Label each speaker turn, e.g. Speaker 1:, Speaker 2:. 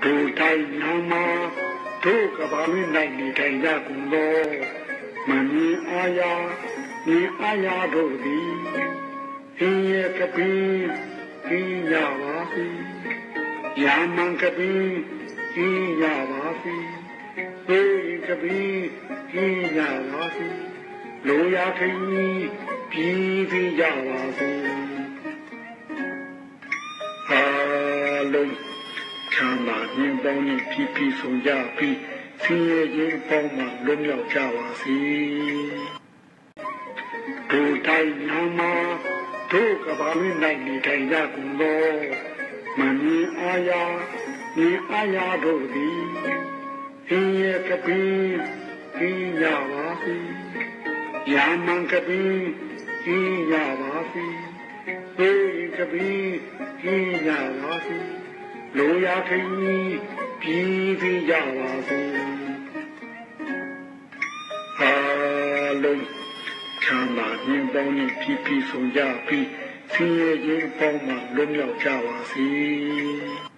Speaker 1: ဒိုတိုင်းနာမှာဒိုကဘာမင်းနိုင်နေထိုင်ကြကုန်သောမမြင်အာယာမြင်အာယာတို့သည်အင်းရဲ့ကပင်းကင်းကြပါစေယာမန်ကပင်းကင်းကြပါစေသေကပင်းကင်းကြပါစေလိုရာခင်းပြီးပြီးကြပါစေလုံးချမ်းသာခြင်းပေါင်းနဲ့ပြည့်စုံကြပြီးဆင်းရဲခြင်းပေါင်းမှလွတ်မြောက်ကြပါစေဒိုတိုင်းနာမှာဒိုကဘာမင်းနိုင်နေထိုင်ကြကုန်သောမမြင်အာယာမြင်အာယာတို့သည်အင်းရဲ့ကပင်းကင်းကြပါစေယာမန်ကပင်းကင်းကြပါစေသေကပင်းကင်းကြပါစေလိုရာခင်းပြီးပြီးကြပါစေလုံးချမ်းသာခြင်းပေါင်းနဲ့ပြည့်စုံကြပြီးဆင်းရဲခြင်းပေါင်းမှလွတ်မြောက်ကြပါစေ